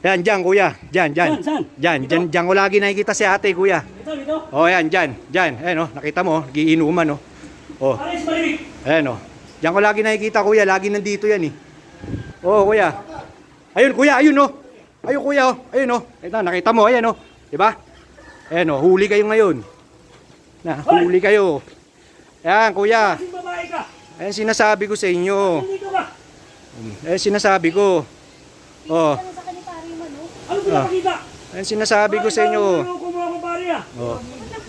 Yan, dyan, kuya. Dyan, dyan. Saan? Dyan, dyan, dyan ko lagi nakikita si ate, kuya. Dito. Oh, yan, dyan, dyan. Ayan, oh, nakita mo, giinuman, oh. Oh, Aris Marimik. ayan, oh. Dyan ko lagi nakikita, kuya. Lagi nandito yan, eh. Oh, kuya. Ayun, kuya, ayun, oh. Ayun, kuya, oh. Ayun, oh. Ito, nakita mo, ayan, oh. Diba? Ayan, oh, huli kayo ngayon. Na, huli kayo. Ayan, kuya. Kasing babae ka. Ayan, sinasabi ko sa inyo. Nandito ka. Ayan, sinasabi ko. Oh, Ano pinapakita? ayan, sinasabi ko sa inyo. Niloloko mo ako pare ah. Oh.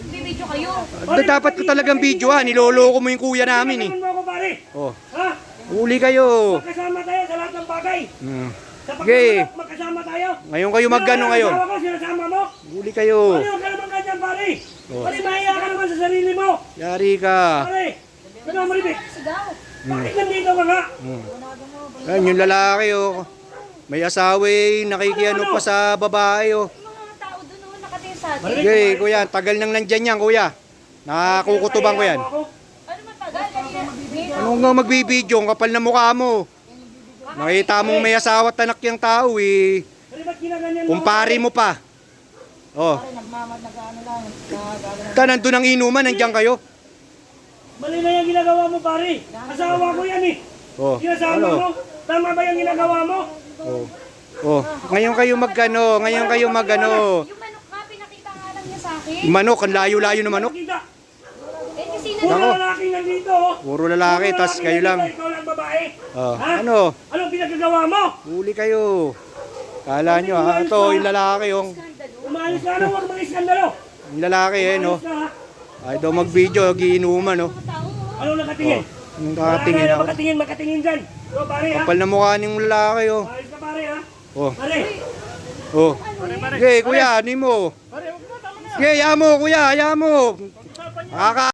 Bibidyo kayo. Dapat ko talagang video, ha. Niloloko mo yung kuya namin, eh. Tinanong mo ako pare. Oh, Ha? huli kayo. Magkasama tayo sa lahat ng bagay. Hmm. Sa Sige. pagkakalap, magkasama tayo. Ngayon kayo magano ngayon? Asawa ko, sinasama mo. Huli kayo. Ano ka naman ganyan pare? Oh. Pare, mahiya ka naman sa sarili mo. Yari ka. Pare, ano Marimik? Sigaw. Bakit nandito ka nga? Ayan, yung lalaki, oh. May asawa, eh. Nakikiano pa sa babae, oh. Yung mga tao doon oh, nakatingin sa atin. Sige, kuya. Tagal nang nandyan yan, kuya. Nakakukutubang ko yan. Ano matagal? Ano nga magbibidyo? Ang kapal na mukha mo. Nakita mong may asawa at anak yung tao, eh. Pare, ba't ginaganyan mo? Kumpare mo pa. Oh. Nandun ang inuman, nandyan kayo. Mali na yung ginagawa mo pare. Asawa ko yan eh. Oh. Sinasama Ano? mo. Tama ba yung ginagawa mo? Oh. Oh. Ngayon kayo magano, ngayon kayo magano. Yung manok nga, pinakita nga lang niya sa akin. Manok, ang layo-layo na manok. Kita. Eh kasi Puro Nako. lalaki nandito oh. Puro lalaki, Puro tas lalaki kayo lang. nandito, ikaw lang babae. Oh. Ha? Ano? Anong pinagagawa mo? Huli kayo. Kala nyo, ha? Ito, yung lalaki, yung Umalis ka na, huwag mga iskandalo. lalaki, eh, no? Umalis ka ha. Ay, daw mag-video, giinuman, no? Anong nakatingin? Yung nakatingin ako. Makatingin dyan. So pare ha. Kapal na mukha ng lalaki, oh. Umalis ka pare ha. Oh. Pare. Oh. Sige, kuya, ano mo? Sige, ya mo, kuya, ya mo.